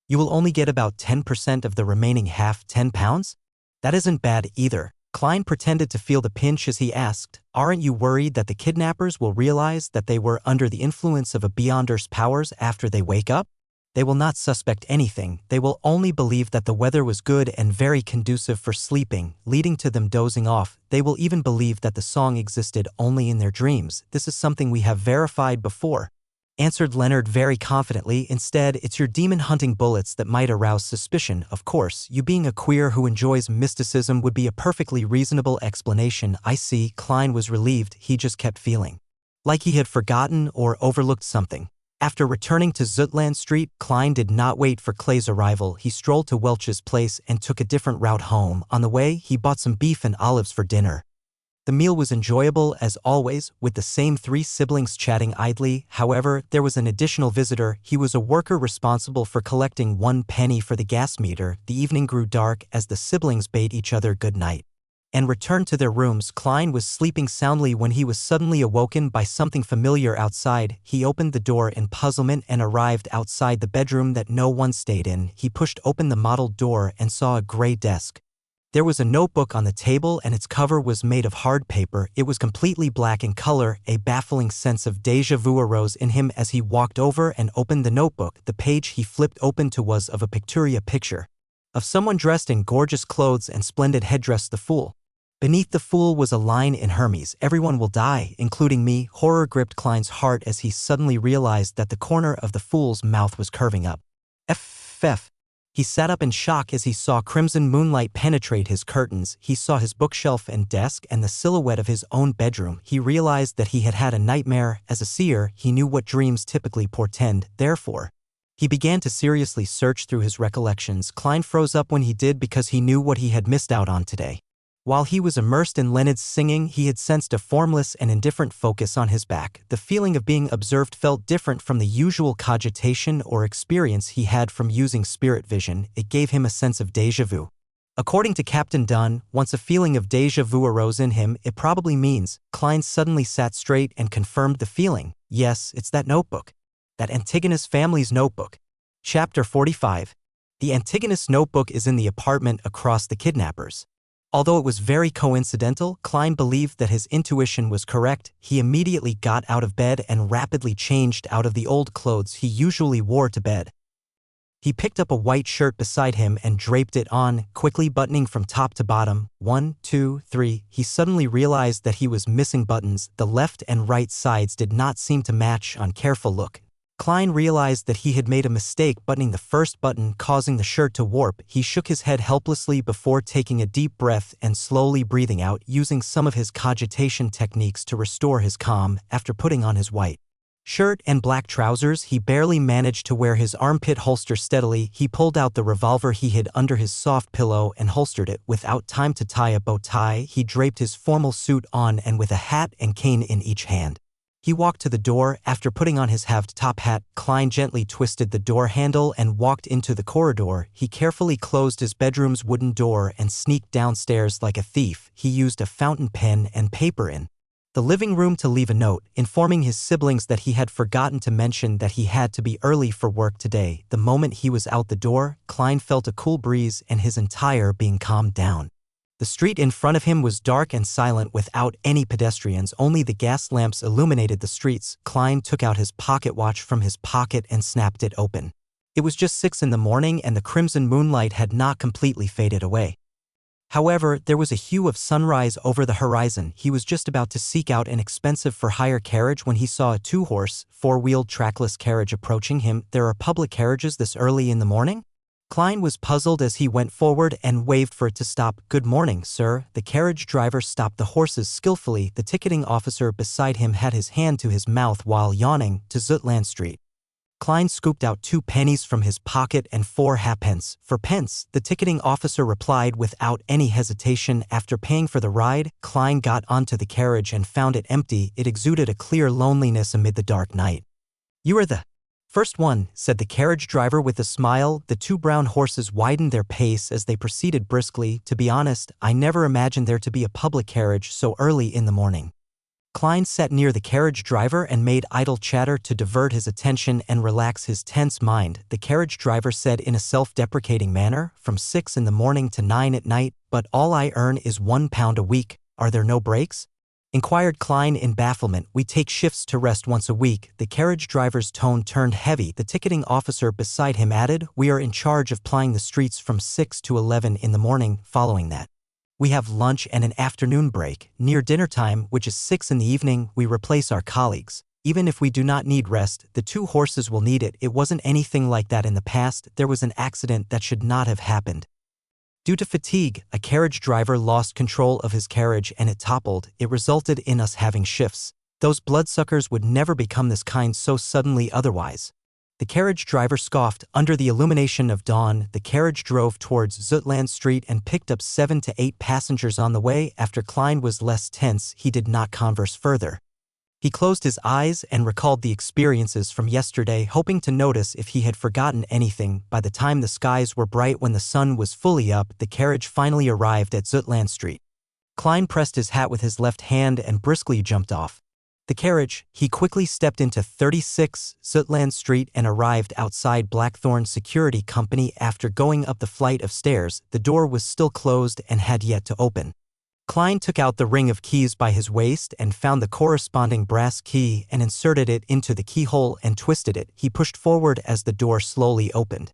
Speaker 1: You will only get about 10% of the remaining half, £10? That isn't bad either. Klein pretended to feel the pinch as he asked, aren't you worried that the kidnappers will realize that they were under the influence of a Beyond Earth's powers after they wake up? They will not suspect anything, they will only believe that the weather was good and very conducive for sleeping, leading to them dozing off. They will even believe that the song existed only in their dreams. This is something we have verified before, answered Leonard very confidently. Instead, it's your demon-hunting bullets that might arouse suspicion. Of course, you being a queer who enjoys mysticism would be a perfectly reasonable explanation. I see. Klein was relieved. He just kept feeling like he had forgotten or overlooked something. After returning to Zutland Street, Klein did not wait for Clay's arrival. He strolled to Welch's place and took a different route home. On the way, he bought some beef and olives for dinner. The meal was enjoyable as always, with the same three siblings chatting idly. However, there was an additional visitor. He was a worker responsible for collecting 1 penny for the gas meter. The evening grew dark as the siblings bade each other good night and returned to their rooms. Klein was sleeping soundly when he was suddenly awoken by something familiar outside. He opened the door in puzzlement and arrived outside the bedroom that no one stayed in. He pushed open the mottled door and saw a gray desk. There was a notebook on the table and its cover was made of hard paper. It was completely black in color. A baffling sense of déjà vu arose in him as he walked over and opened the notebook. The page he flipped open to was of a picturia picture of someone dressed in gorgeous clothes and splendid headdress. The fool. Beneath the fool was a line in Hermes, everyone will die, including me. Horror gripped Klein's heart as he suddenly realized that the corner of the fool's mouth was curving up. F. He sat up in shock as he saw crimson moonlight penetrate his curtains. He saw his bookshelf and desk and the silhouette of his own bedroom. He realized that he had had a nightmare. As a seer, he knew what dreams typically portend. Therefore, he began to seriously search through his recollections. Klein froze up when he did because he knew what he had missed out on today. While he was immersed in Leonard's singing, he had sensed a formless and indifferent focus on his back. The feeling of being observed felt different from the usual cogitation or experience he had from using spirit vision. It gave him a sense of déjà vu. According to Captain Dunn, once a feeling of déjà vu arose in him, it probably means. Klein suddenly sat straight and confirmed the feeling. Yes, it's that notebook. That Antigonus family's notebook. Chapter 45. The Antigonus notebook is in the apartment across the kidnappers. Although it was very coincidental, Klein believed that his intuition was correct. He immediately got out of bed and rapidly changed out of the old clothes he usually wore to bed. He picked up a white shirt beside him and draped it on, quickly buttoning from top to bottom. 1, 2, 3. He suddenly realized that he was missing buttons. The left and right sides did not seem to match on careful look. Klein realized that he had made a mistake buttoning the first button, causing the shirt to warp. He shook his head helplessly before taking a deep breath and slowly breathing out, using some of his cogitation techniques to restore his calm. After putting on his white shirt and black trousers, he barely managed to wear his armpit holster steadily. He pulled out the revolver he hid under his soft pillow and holstered it. Without time to tie a bow tie, he draped his formal suit on and with a hat and cane in each hand, he walked to the door. After putting on his halved top hat, Klein gently twisted the door handle and walked into the corridor. He carefully closed his bedroom's wooden door and sneaked downstairs like a thief. He used a fountain pen and paper in the living room to leave a note, informing his siblings that he had forgotten to mention that he had to be early for work today. The moment he was out the door, Klein felt a cool breeze and his entire being calmed down. The street in front of him was dark and silent without any pedestrians. Only the gas lamps illuminated the streets. Klein took out his pocket watch from his pocket and snapped it open. It was just 6 in the morning and the crimson moonlight had not completely faded away. However, there was a hue of sunrise over the horizon. He was just about to seek out an expensive for-hire carriage when he saw a 2-horse, 4-wheeled trackless carriage approaching him. There are public carriages this early in the morning? Klein was puzzled as he went forward and waved for it to stop. Good morning, sir. The carriage driver stopped the horses skillfully. The ticketing officer beside him had his hand to his mouth while yawning. To Zutland Street. Klein scooped out 2 pennies from his pocket and 4 halfpence. For pence, the ticketing officer replied without any hesitation. After paying for the ride, Klein got onto the carriage and found it empty. It exuded a clear loneliness amid the dark night. You are the First one, said the carriage driver with a smile. The two brown horses widened their pace as they proceeded briskly. To be honest, I never imagined there to be a public carriage so early in the morning. Klein sat near the carriage driver and made idle chatter to divert his attention and relax his tense mind. The carriage driver said in a self-deprecating manner, from 6 in the morning to 9 at night, but all I earn is £1 a week. Are there no breaks? Inquired Klein in bafflement. We take shifts to rest once a week. The carriage driver's tone turned heavy. The ticketing officer beside him added, we are in charge of plying the streets from 6 to 11 in the morning. Following that, we have lunch and an afternoon break. Near dinner time, which is 6 in the evening, we replace our colleagues. Even if we do not need rest, the two horses will need it. It wasn't anything like that in the past. There was an accident that should not have happened. Due to fatigue, a carriage driver lost control of his carriage and it toppled. It resulted in us having shifts. Those bloodsuckers would never become this kind so suddenly otherwise. The carriage driver scoffed. Under the illumination of dawn, the carriage drove towards Zutland Street and picked up 7 to 8 passengers on the way. After Klein was less tense, he did not converse further. He closed his eyes and recalled the experiences from yesterday, hoping to notice if he had forgotten anything. By the time the skies were bright when the sun was fully up, the carriage finally arrived at Zutland Street. Klein pressed his hat with his left hand and briskly jumped off the carriage. He quickly stepped into 36 Zutland Street and arrived outside Blackthorn Security Company. After going up the flight of stairs, the door was still closed and had yet to open. Klein took out the ring of keys by his waist and found the corresponding brass key and inserted it into the keyhole and twisted it. He pushed forward as the door slowly opened.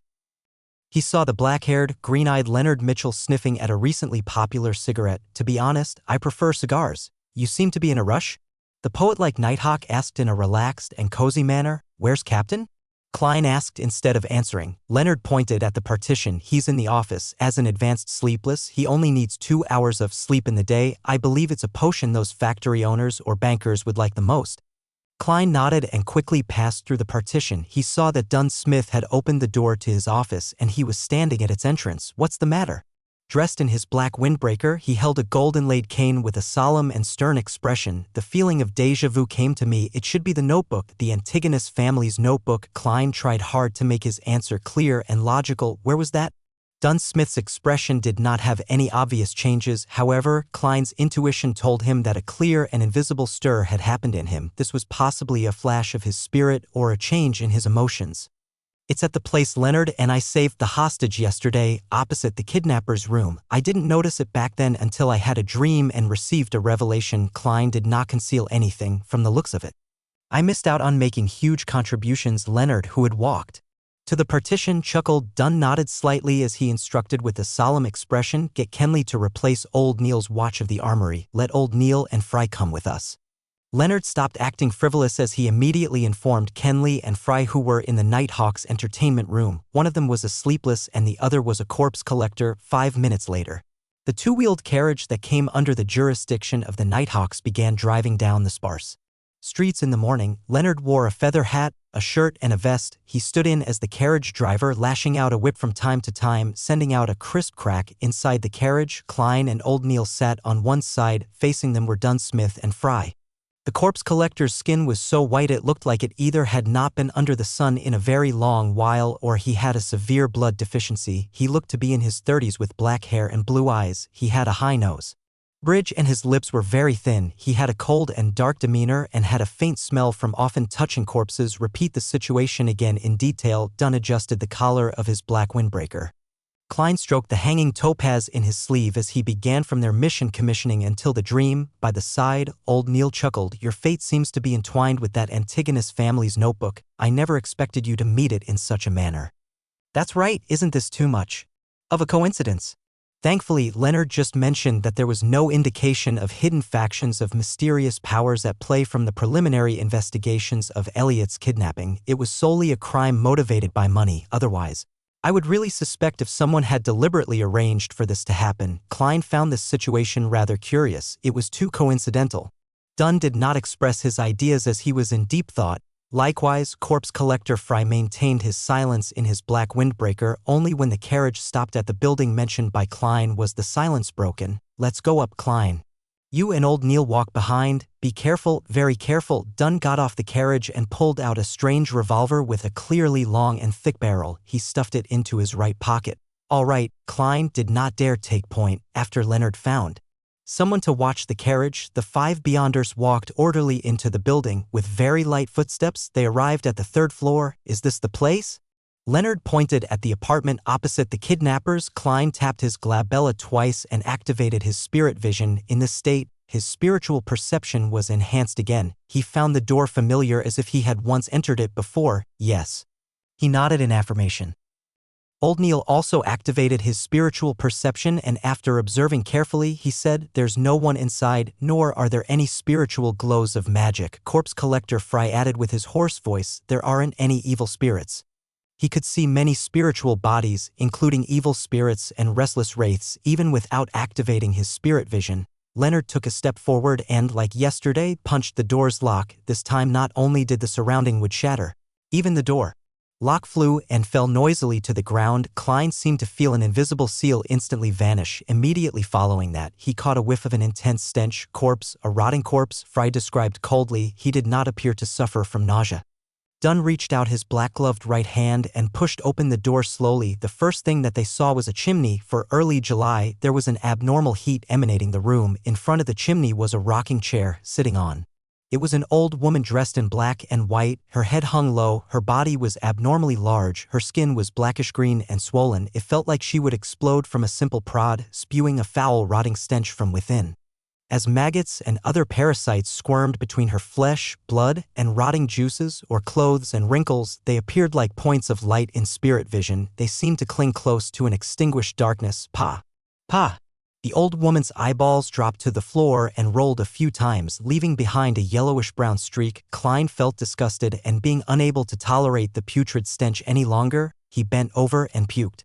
Speaker 1: He saw the black-haired, green-eyed Leonard Mitchell sniffing at a recently popular cigarette. To be honest, I prefer cigars. You seem to be in a rush? The poet-like Nighthawk asked in a relaxed and cozy manner. Where's Captain? Klein asked instead of answering. Leonard pointed at the partition. He's in the office. As an advanced sleepless, he only needs 2 hours of sleep in the day. I believe it's a potion those factory owners or bankers would like the most. Klein nodded and quickly passed through the partition. He saw that Dunn Smith had opened the door to his office and he was standing at its entrance. What's the matter? Dressed in his black windbreaker, he held a gold-inlaid cane with a solemn and stern expression. The feeling of déjà vu came to me. It should be the notebook, the Antigonus family's notebook. Klein tried hard to make his answer clear and logical. Where was that? Dunn Smith's expression did not have any obvious changes. However, Klein's intuition told him that a clear and invisible stir had happened in him. This was possibly a flash of his spirit or a change in his emotions. It's at the place Leonard and I saved the hostage yesterday, opposite the kidnapper's room. I didn't notice it back then until I had a dream and received a revelation. Klein did not conceal anything from the looks of it. I missed out on making huge contributions. Leonard, who had walked to the partition, chuckled. Dunn nodded slightly as he instructed with a solemn expression, get Kenley to replace old Neil's watch of the armory. Let old Neil and Fry come with us. Leonard stopped acting frivolous as he immediately informed Kenley and Fry, who were in the Nighthawk's entertainment room. One of them was a sleepless and the other was a corpse collector. 5 minutes later, the two-wheeled carriage that came under the jurisdiction of the Nighthawks began driving down the sparse streets in the morning. Leonard wore a feather hat, a shirt and a vest. He stood in as the carriage driver, lashing out a whip from time to time, sending out a crisp crack. Inside the carriage, Klein and old Neil sat on one side. Facing them were Dunn Smith and Fry. The corpse collector's skin was so white it looked like it either had not been under the sun in a very long while or he had a severe blood deficiency. He looked to be in his 30s with black hair and blue eyes. He had a high nose bridge and his lips were very thin. He had a cold and dark demeanor and had a faint smell from often touching corpses. Repeat the situation again in detail. Dunn adjusted the collar of his black windbreaker. Klein stroked the hanging topaz in his sleeve as he began from their mission commissioning until the dream. By the side, old Neil chuckled. Your fate seems to be entwined with that Antigonus family's notebook. I never expected you to meet it in such a manner. That's right, isn't this too much of a coincidence? Thankfully, Leonard just mentioned that there was no indication of hidden factions of mysterious powers at play from the preliminary investigations of Elliot's kidnapping. It was solely a crime motivated by money. Otherwise, I would really suspect if someone had deliberately arranged for this to happen. Klein found this situation rather curious. It was too coincidental. Dunn did not express his ideas as he was in deep thought. Likewise, corpse collector Fry maintained his silence in his black windbreaker. Only when the carriage stopped at the building mentioned by Klein was the silence broken. Let's go up, Klein You and old Neil walk behind. Be careful, very careful. Dunn got off the carriage and pulled out a strange revolver with a clearly long and thick barrel. He stuffed it into his right pocket. All right, Klein did not dare take point after Leonard found someone to watch the carriage. The 5 Beyonders walked orderly into the building. With very light footsteps, they arrived at the 3rd floor. Is this the place? Leonard pointed at the apartment opposite the kidnappers. Klein tapped his glabella twice and activated his spirit vision. In this state, his spiritual perception was enhanced again. He found the door familiar as if he had once entered it before. Yes. He nodded in affirmation. Old Neil also activated his spiritual perception, and after observing carefully, he said, "There's no one inside, nor are there any spiritual glows of magic." Corpse Collector Fry added with his hoarse voice, "There aren't any evil spirits." He could see many spiritual bodies, including evil spirits and restless wraiths, even without activating his spirit vision. Leonard took a step forward and, like yesterday, punched the door's lock. This time not only did the surrounding wood shatter, even the door lock flew and fell noisily to the ground. Klein seemed to feel an invisible seal instantly vanish. Immediately following that, he caught a whiff of an intense stench. Corpse, a rotting corpse, Fry described coldly. He did not appear to suffer from nausea. Dunn reached out his black-gloved right hand and pushed open the door slowly. The first thing that they saw was a chimney. For early July, there was an abnormal heat emanating the room. In front of the chimney was a rocking chair sitting on. It was an old woman dressed in black and white. Her head hung low, her body was abnormally large, her skin was blackish-green and swollen. It felt like she would explode from a simple prod, spewing a foul, rotting stench from within. As maggots and other parasites squirmed between her flesh, blood, and rotting juices, or clothes and wrinkles, they appeared like points of light in spirit vision. They seemed to cling close to an extinguished darkness. Pa! Pa! The old woman's eyeballs dropped to the floor and rolled a few times, leaving behind a yellowish-brown streak. Klein felt disgusted, and being unable to tolerate the putrid stench any longer, he bent over and puked.